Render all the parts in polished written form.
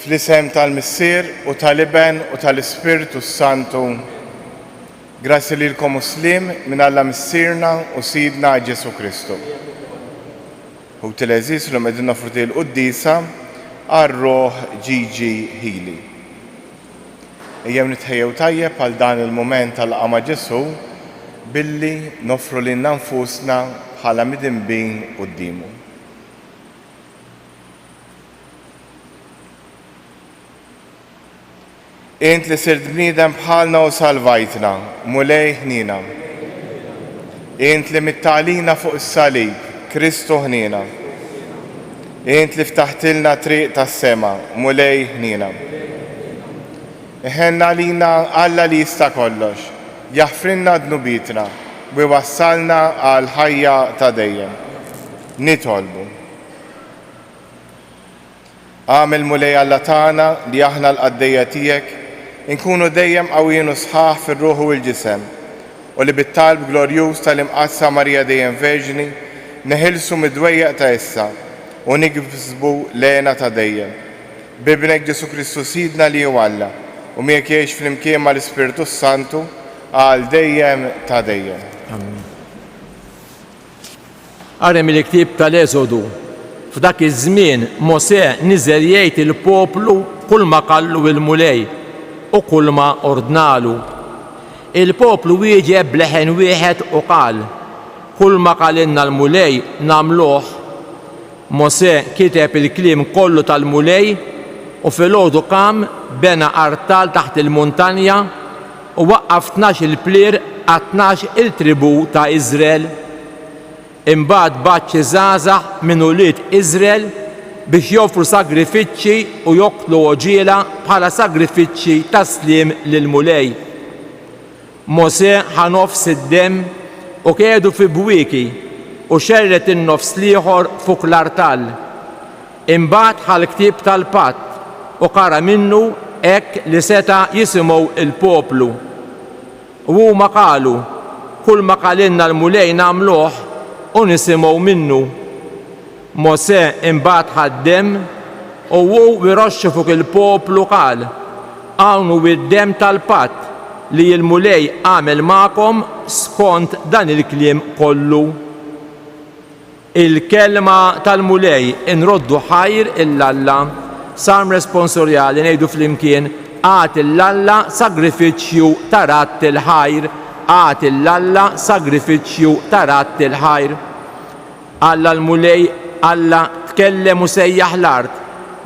Fl-isem tal-Missier u tal-Iben u tal-Ispiritu Santu, grazzi lilkom muslim minn Alla Missierna u Sidna Ġesu Kristu. U t-leżis l medin nofruti l-Quddisa għal-Roħ Gigi Healy. Ejjem nitħejjew tajjeb għal dan il-moment tal-qama Ġesu billi nofru lil nfusna bħala midinbin quddiemu. Int li sirt bniedem bħalna u salvajtna, mulej ħnina. Int li mittalina fuq is-salib, Kristu ħnina. Int li ftaħtilna triq tas-sema, mulej ħnina. Iħenna lina Alla li jista' kollox, jaħfrinna dnubitna u wassalna għal ħajja ta' dejjem. Nitolbu. Għamil mulej Alla tagħna li aħna l-qaddejja tiegħek inkunu dejjem qawwien u sħaħ fir-ruħ u l-ġisem u li bit-talb glorjuż tal-imqassa Marija dejjem Verġini neħilsu mid-dwejjeq ta' issa u niksbu lena ta' dejjem. Bibnek Ġesu Kristu Sidna li hu Alla u miegħek jgħix flimkien mal-Ispiritu Santu għal dejjem ta' dejjem. Ara mill-ktieb tal-Eżodu. F'dak iż-żmien Mosè niżel jgħid il-poplu kull ma qallu il-mulej u kull ma ordnalu. Il-poplu wieġeb bleħen wieħed u qal, kull ma qalinna l-mulej nagħmluh. Mosè kiteb il-kliem kollu tal-mulej u filgħodu qam bena artal taħt il-muntanja u waqqaf 12 il-plier għat 12 il-tribu ta' Iżrael. Imbagħad baċċi żgħażagħ minn ulied Iżrael biex joffru sagrifiċċji u joqtlu oġiela bħala sagrifiċċji taslim lil-mulej. Mosè ħa nofs id-demm u kiedu fi bwieki u xerret in-nofs l-ieħor fuq l-artal. Imbagħad ħa l-ktieb tal-patt u qara minnu hekk li seta' jisimgħu il-poplu. U huma qalu, kull ma qalinna l-mulej nagħmluh u nisimgħu minnu. Mosè imbagħad ħaddem u hu wiroxxi fuq il-poplu qal, hawn hu id-demm tal-patt li l-mulej għamel magħkom skont dan il-kliem kollu. Il-kelma tal-mulej inroddu ħajr il-Alla, sam responsorjali ngħidu flimkien għad il-Alla sagrifiċċju ta' ratt il-ħajr, għad il-Alla sagrifiċċju ta' ratt il-ħajr. Alla l-mulej Alla tkellem u sejjaħ l-art,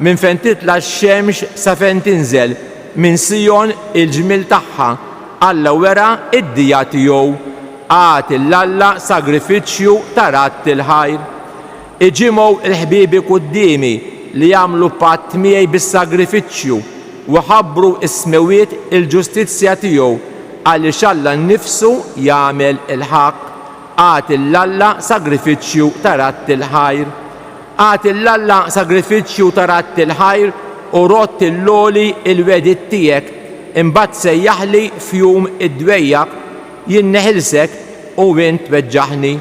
minn fejn titla' x-xemx sa fejn tinżel, minn Sijon il-ġmil tagħha. Alla wera id-dija tiegħu, għad il-Alla sagrifiċċju ta' ratt il-ħajr. Iġimgħu l-ħbiebi qudiemi li jagħmlu patt miegħi bis-sagrifiċċju u ħabbru s-smewiet il-ġustizzja tiegħu għaliex Alla nnifsu jagħmel il-ħaqq. Għad il-Alla sagrifiċċju ta' ratt il-ħajr. Għad il-Alla sagrifiċċju ta' ratt il-ħajr u rott il-loli il-wedit tiegħek imbagħad sejjaħli f'jum id-dwejjaq jien neħilsek u int tweġġaħni.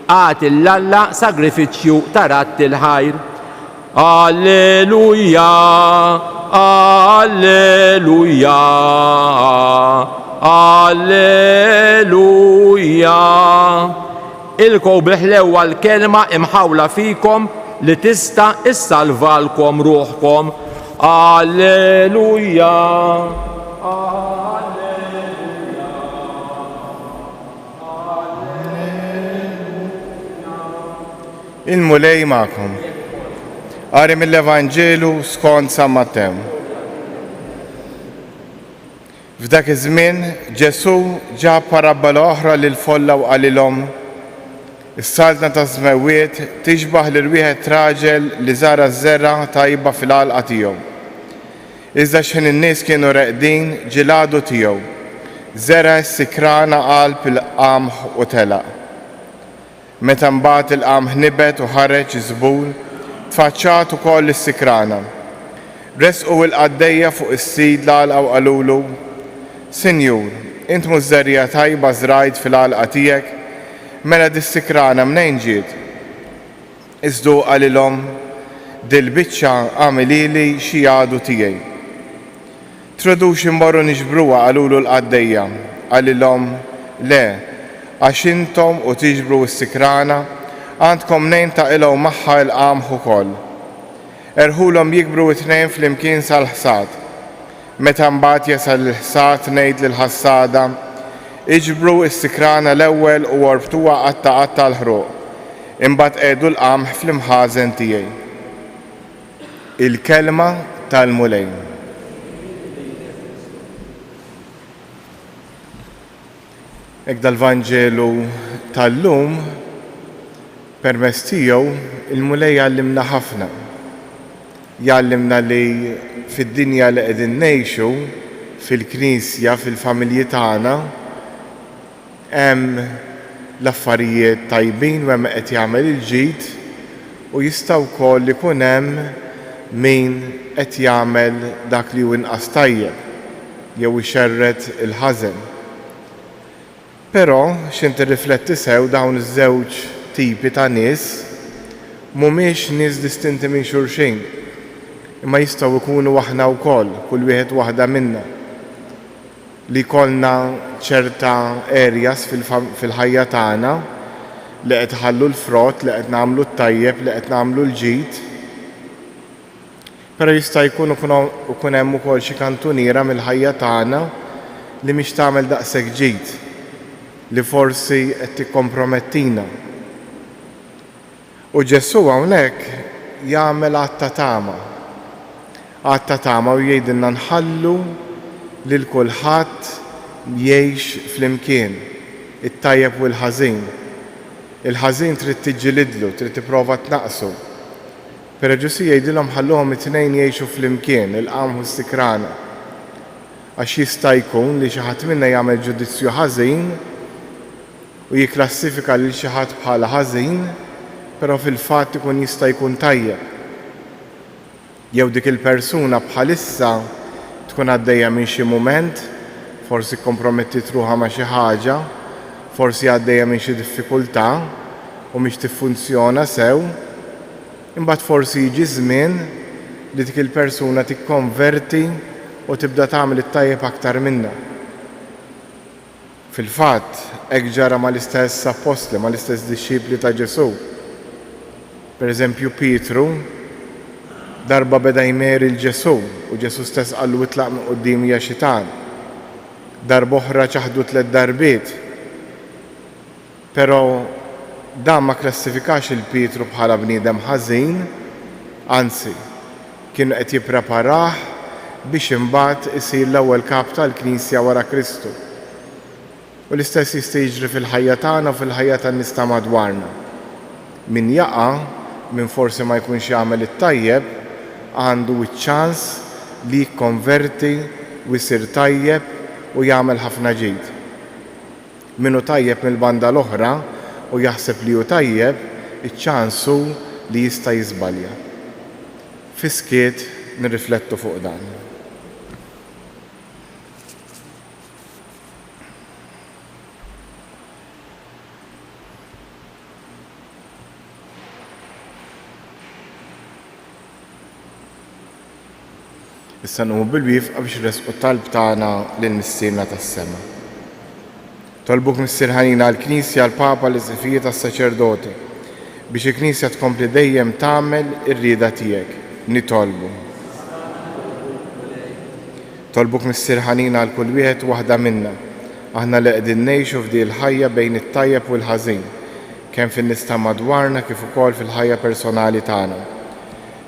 Għad il-Alla sagrifiċċju ta' ratt il-ħajr. Alleluja, alleluja, alleluja. Ilkow biħlewa l-kelma imħawla fikom li tista' issalvalkom ruħkom. Alleluja, alleluja, alleluja. Il-mulej magħkom. Qari mill-Evanġelu skont San Mattew. F'dak iż-żmien Ġesu ġab parabola oħra lil folla u qalilhom, is-saltna ta' żmewwiet tixbaħ lil wieħed raġel li żara żerra tajba fil-għalqa tiegħu. Iżda x'in in-nies kienu reqdin ġiladu tiegħu, żera s-sikrana qalb il-qamħ u telaq. Meta mbagħad il-qamħ nibet u ħareġ żbul, tfaċċat ukoll is-sikrana. Resqu l-qaddejja fuq is-sidla u qalulu, Sinjur, int mhux żerrija tajba żrajt fil-għalqa tiegħek, mela dis-sikrana mnejn ġiet? Iżdu qalilhom, dil-biċċa għamilili xi għadu tiegħi. Tridux immorru niġbruha qalulu l-qaddejja, qalilhom le, għax intom u tiġbru s-sikrana għandkom nejn taqilgħu magħha l-qamħ ukoll. Erħulhom jikbru t-tnejn flimkien sal-ħsad. Meta mbagħad jasal il-ħsad ngħid lill-ħassada iġbru s-sikrana l-ewwel u orbtuha qatta l-ħruq. Imbagħad qiegħdu l-qamħ fl-imħażen tiegħi. Il-kelma tal-mulejn. Hekk dal-Vanġelu tal-lum permezz tiegħu il-mulej jgħallimna ħafna. Jgħallimna li fid-dinja li qegħdin ngħixu fil-Knisja, fil-familji tagħna hemm l-affarijiet tajbin u hemm qed jagħmel il-ġid u jista' wkoll ikun hemm min qed jagħmel dak li hu inqas tajjeb jew ixerred il-ħażen. Però x'inti rifletti sew dawn iż-żewġ tipi ta' nies mhumiex nies distinti minn xulxin, imma jistgħu jkunu aħna wkoll, kull wieħed waħda minna. Li jkollna ċerta areas fil-ħajja tagħna li qed ħallu l-frott, li qed nagħmlu t-tajjeb, li qed nagħmlu l-ġid. Però jista' jkun hemm ukoll xi kantuniera mill-ħajja tagħna li mhix tagħmel daqshekk ġid, li forsi qed tikkompromettina. U Ġesu hawnhekk jagħmel għadd ta' tama u jgħidilna nħallu lil kulħadd jgħix flimkien, it-tajjeb u l-ħażin. Il-ħażin trid tiġġilidlu, trid tipprova tnaqsu. Però Ġesu jgħidilhom ħalluhom it-tnejn jgħixu flimkien, il-qamħ u s-sikrana. Għax jista' jkun li xi ħadd minna jagħmel ġudizzju ħażin u jikklassifika lil xi ħadd bħala ħażin, però fil-fatt ikun jista' jkun tajjeb. Jew dik il-persuna bħalissa tkun għaddejja minn xi mument, forsi kompromettit ruħha ma' xi ħaġa, forsi għaddejja minn xi diffikultà u mhix tiffunzjona sew, imbagħad forsi jiġi żmien li dik il-persuna tikkonverti u tibda tagħmel it-tajjeb aktar minnha. Fil-fatt, hekk ġara mal-istess apostli, mal-istess dixxipli ta' Ġesu. Pereżempju Pietru, darba beda jmeri l-Ġesu u Ġesu stess qallu itlaq minn quddiem hija xitan. Darba oħra ċaħdu 3 darbiet. Però dan ma klassifikax il-Pietru bħala bniedem ħażin, anzi, kienu qed jippreparah biex imbagħad isir l-ewwel kap tal-Knisja wara Kristu. U l-istess jista' jiġri fil-ħajja tagħna u fil-ħajja tan-nies ta' madwarna. Min jaqa' min forsi ma jkunx jagħmel it-tajjeb għandu ċ-ċans li jikkonverti u jsir tajjeb u jagħmel ħafna ġid. Min hu tajjeb mill-banda l-oħra u jaħseb li hu tajjeb, iċ-ċansu li jista' jiżbalja. Fiskiet nirriflettu fuq dan. Issa nqum bil-wifqa biex nresqu t-talb tagħna lill-missiera tas-sema. Tolbuk Missier Ħanina għall-Knisja, għall-Papa, l-Iżifijiet, tas-Saċerdoti biex il-Knisja tkompli dejjem tagħmel ir-rieda tiegħek. Nitolbu. Tolbuk Missier Ħanina għal kull wieħed waħda minna. Aħna li qegħdin ngħixu f'di l-ħajja bejn it-tajjeb u l-ħażin, kemm fin-nies ta' madwarna kif ukoll fil-ħajja personali tagħna.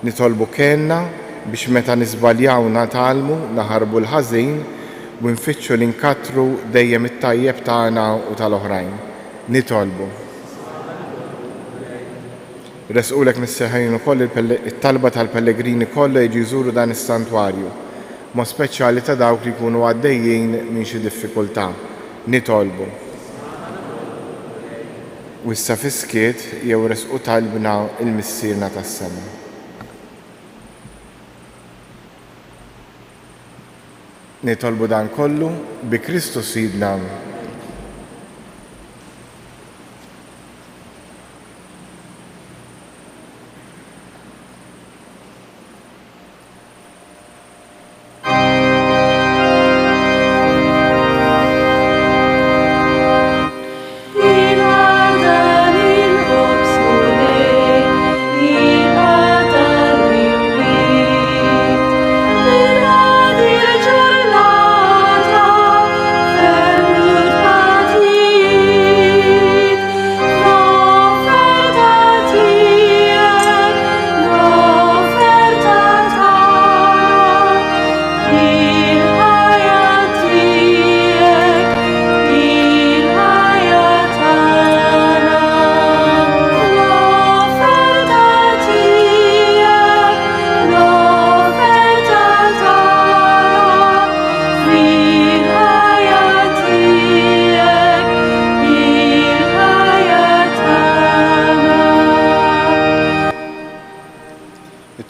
Nitolbu kenna biex meta nisbaljaw natgħalmu naħarbu l-ħażin u nfittxu li nkattru dejjem it-tajjeb tagħna u tal-oħrajn. Nitolbu. Resqulek Missier Ħanina ukoll it-talba tal-Pellegrini kollha jiġu jżuru dan is-santwarju, mod speċjali ta' dawk li jkunu għaddejjin minn xi diffikultà. Nitolbu. U issa fiskiet jew resqu talbna il-missierna tas-sema. Nitolbu dan kollu bi Kristus Sidna.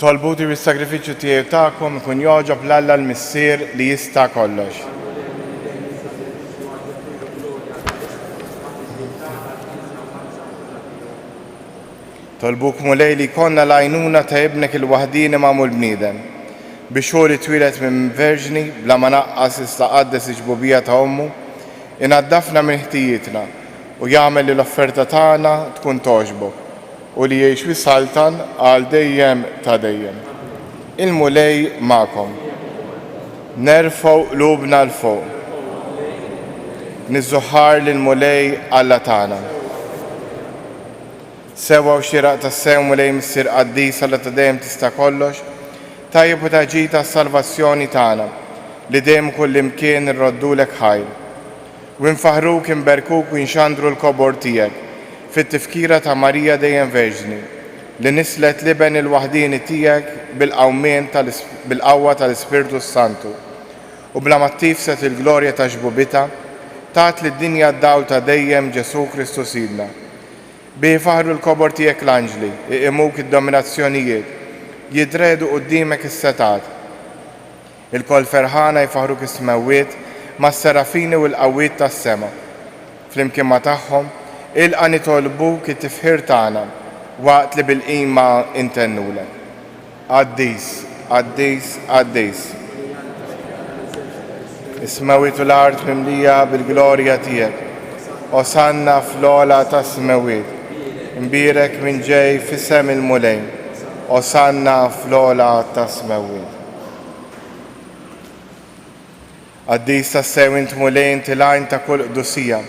Tolbuti bis-sagrifiċċju tiegħi tagħkom ikun joġob l-Alla l-Missier li jista' kollox. Tolbuk mulej li konna l-għajnuna ta' ibnek il-wahdini ma'mul bniedem biex hu li twilet minn verġni bla ma naqqas istaqaddes iġbubija ta' ommu inaddafna minn ħtijietna u jagħmel li l-offerta tagħna tkun toġbok u li jgħix wisaltan għal dejjem ta' dejjem. Il-mulej ma'kom. Nerfgħu qlubna l fuq. Niżżuħħar lil mulej Alla tagħna. Sewa u xieraq ta' sew mulej missier qaddis Alla ta' dejjem tista' kollox, tajjeb u taġi ta' salvazzjoni tagħna li dejjem kull imkien irroddulek ħajr. U nfaħruk inberkuk u nxandru l-kobor tiegħek fit-tifkira ta' Marija dejjem Verġni li nislet liben il-waħdini tiegħek bil-qawwa tal-Ispirtu Santu u bla ma tifset il-glorja ta' ġbubita tat lid-dinja d-dawl ta' dejjem Ġesu Kristu Sidna. Bi faħru l-kobor tiegħek l-anġli, iqimuk id-dominazzjonijiet, jidredu qudiemek is-setat. Il-kol ferħana jfaħruk is-smawiet mas-serafini u l-qawwiet tas-sema. Flimkien ma' tagħhom ilqa' nitolbuk it-tifħir tagħna waqt li bil-qima intennulek. Qaddis, qaddis, qaddis. Is-smawiet u l-art mimlija bil-glorja tiegħek. Osanna fl-ola tas-smawiet. Imbirek minn ġej fissem il-mulej, osanna fl-ola tas-smawiet. Qaddis tas-sewint mulejn tilajn ta' kull qdusija,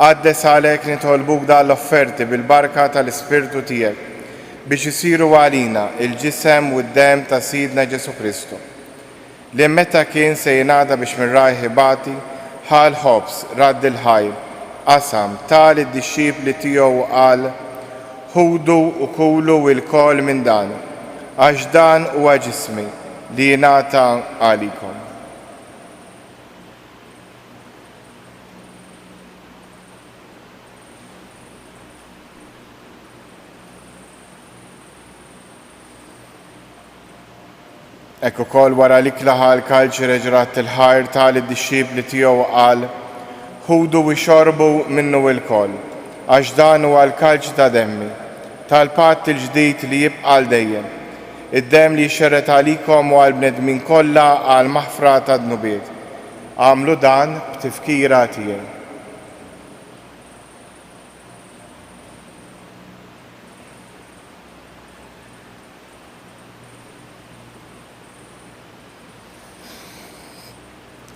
qaddes għalek nitolbuk dan l-offerti bil-barka tal-Ispirtu tiegħek biex isiru għalina il-ġisem u d-dem ta' Sidna Ġesu Kristu. Li meta kien se jingħada biex minn rajħi bati ħal ħobs radd il-ħajr, qasam tal id-dixxipli tiegħu qal ħudu u kulu il-kol minn dan, għax dan huwa ġismi li jingħata għalikom. Ekku kol wara li klaħa l-kalċi reġrat il-ħajr tal id-dixxipli tiegħu qal ħudu u xorbu minnu il-kol, għax dan huwa l-kalċ ta' demmi, tal-patt il-ġdid li jibqa' l dejjem, id-dem li jxerret għalikom u għal-bnedmin kollha għal maħfra ta' dnubiet. Għamlu dan b'tifkira tiegħi.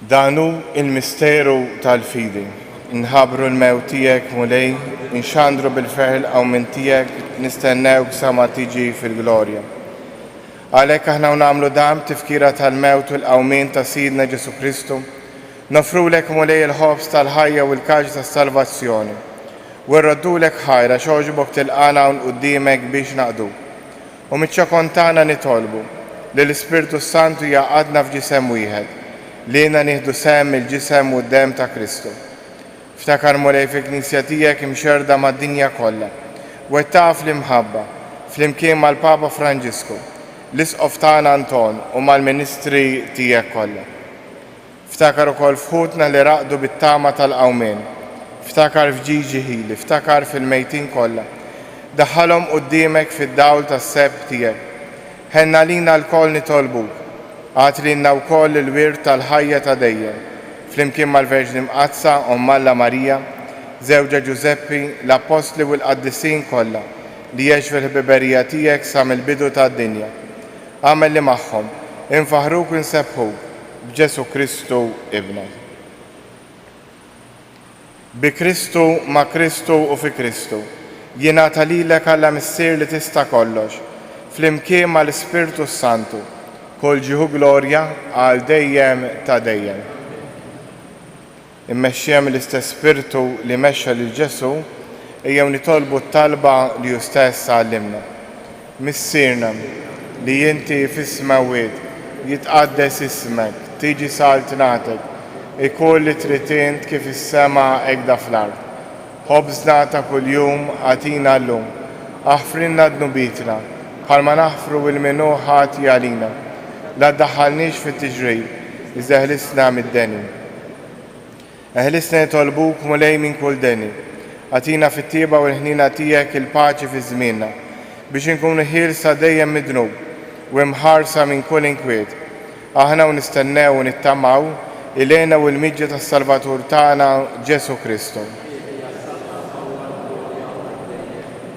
Danu il-misteru tal-fidi. Nħabru l-mewt tiegħek mulej, nxandru bil-ferħ l-qawmin tiegħek, nistennewk sa ma tiġi fil-glorja. Għalhekk aħna nagħmlu dan tifkira tal-mewt u l-qawmin ta' Sidna Ġesu Kristu, nofrulek mulej il-ħobs tal-ħajja u l-kaġ tas-salvazzjoni. U rroddulek ħajra xogħġbok tilqana hawn quddiemek biex naqdu. U miċ-ċokon tagħna nitolbu li l-Ispirtu Santu jaqgħadna f'ġisem wieħed, li jiena nieħdu sehem il-ġisem u d-dem ta' Kristu. Ftakar mulej fil-Knisja tiegħek imxerda mad-dinja kollha, wettaq fl-imħabba, flimkien mal-Papa Franġisku, l-Isqof tagħna Anton u mal-Ministri tiegħek kollha. Ftakar ukoll fħutna li raqdu bit-tama tal-qawmien, ftakar f'Ġiġi Ħili, ftakar fil-mejtin kollha. Daħħalhom quddiemek fid-dawl tas-sebb tiegħek. Ħenna lina l-koll nitolbuk, għatrinna wkoll il-wirt tal-ħajja ta' dejjem, flimkien mal-Verġni Mqazza Omm Alla Marija, żewġa Ġuseppi, l-Apostli u l-Qaddisin kollha li jgħixu fil-ħbiberija tiegħek sa mill-bidu tad-dinja. Għamel li magħhom, infaħruk u nsebħuk b'Ġesu Kristu Ibnek. Bi Kristu, ma' Kristu u fi Kristu, jingħata lilek Alla Missier li tista' kollox, flimkien mal-Ispirtu Santu, kull ġieħu glorja għal dejjem ta' dejjem. Immexxija mill-istess Spirtu li mexxa lil Ġesu, ejjew nitolbu t-talba li hu stess għallimna. Missierna li inti fis-smawiet jitqaddes ismek, tiġi saltnatek, ikun li trid int kif is-sema hekk fl-ard. Ħobżna ta' kuljum għatina llum, aħfrinna dnubitna, bħalma naħfru il-minu ħati għalina. La ddaħħalniex fit-tiġrib, iżda ħlisna mid-deni. Ħlisna jitolbuk mulej minn kull deni. Għatina fit-tieba u l-ħnina tiegħek il-paċi fi żmienna biex inkunu ħielsa dejjem midnub u imħarsa minn kull inkwiet. Aħna u nistennew u nittamaw ilejna u l-miġġa tas-Salvatur tagħna Ġesu Kristu.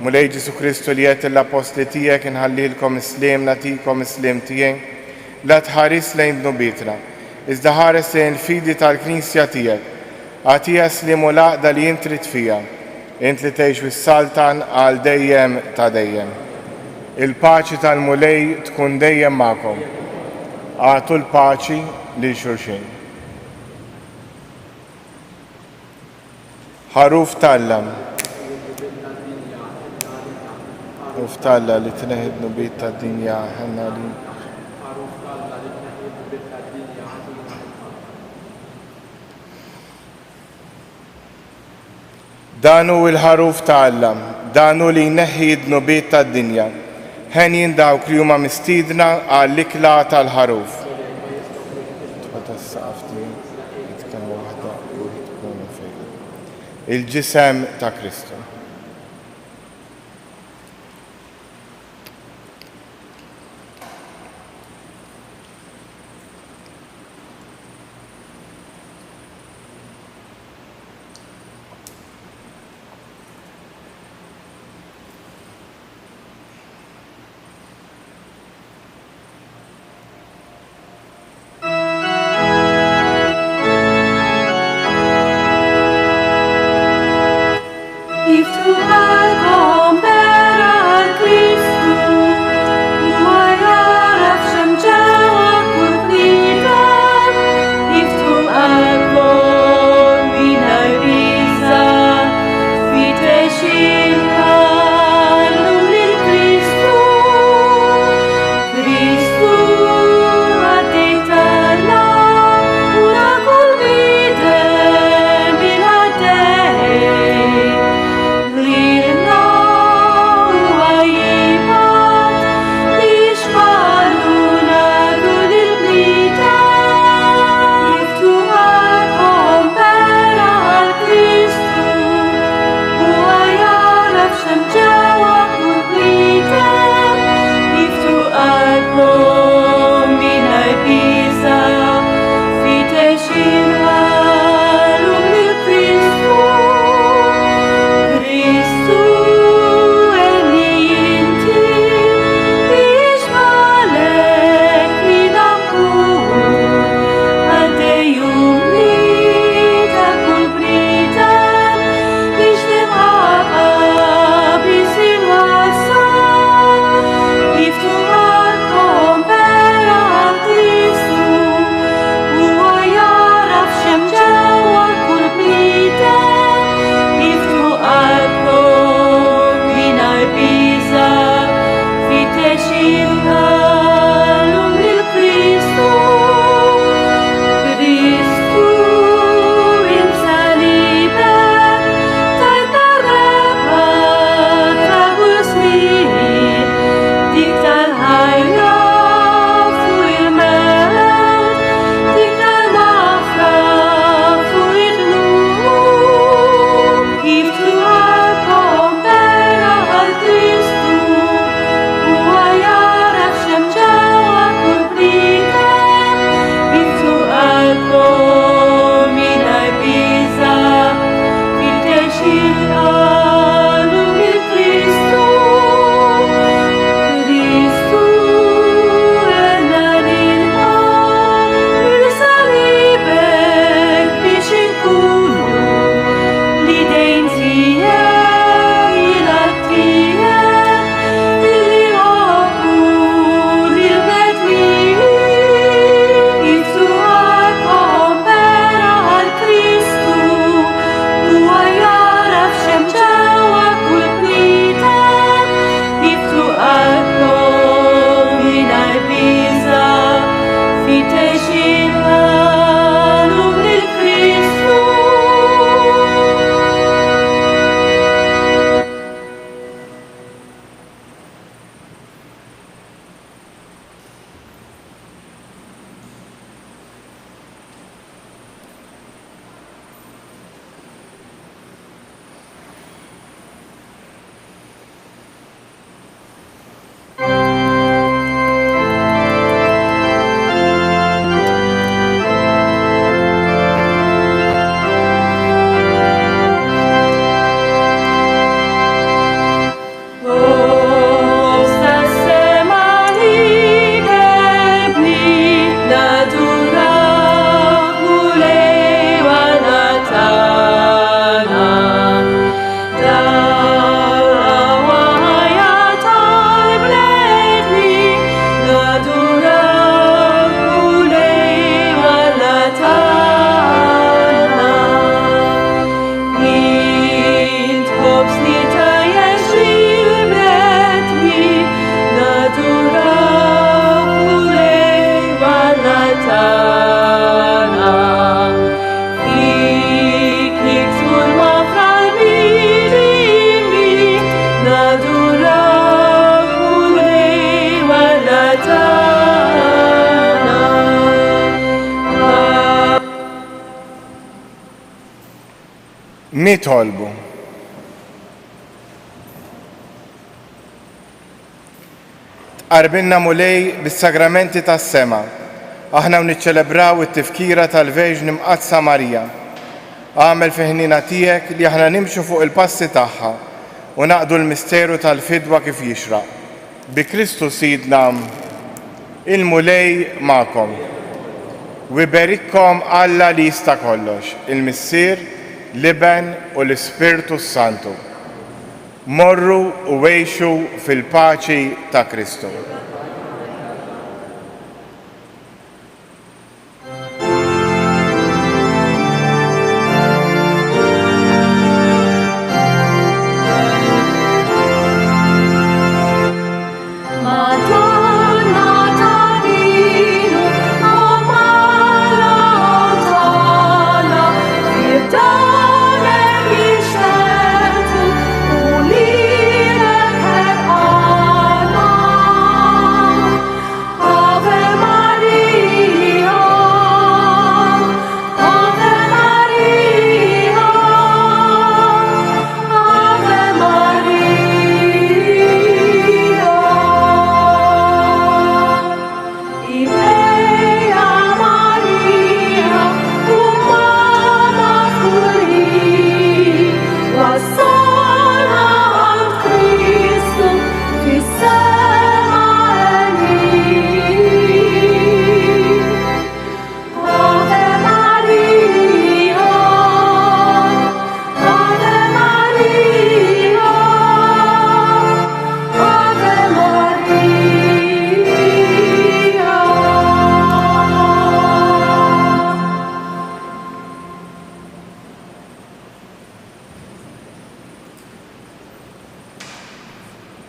Mulej Ġesu Kristu li qed l-apostli tiegħek inħallilkom isliem nagħtikom isliem tiegħek, la tħares lejn dnubitna, iżda ħares lejn il-fidi tal-Knisja tiegħek. Għatija slim u laqda li jintrit fija, int li tgħix fis-saltan għal dejjem ta' dejjem. Il-paċi tal-mulej tkun dejjem magħkom. Għatu l-paċi lil xulxin. Ħaruf tallam. Ħaruf talla li tneħid nubit tad-dinja ħanna li. Danu il-ħaruf ta'allam, danu li jneħħi d-nubiet tad-dinja. Ħen dawk li huma mistiedna għall-ikla tal-ħaruf. Il-ġisem ta' Kristu. mitolbu. Tqarbilna mulej bis-sagramenti tas-sema. Aħna niċċelebraw it-tifkira tal-Verġni Mqazza Marija. Għamel fiħnina tiegħek li aħna nimxu fuq il-passi tagħha u naqdu l-misteru tal-fidwa kif jixraq. Bi Kristu Sidna, il-mulej magħkom. U iberikkom Alla li jista' kollox, il-Missier, l-Iben u l-Ispirtu Santu. Morru u għejxu fil-paċi ta' Kristu.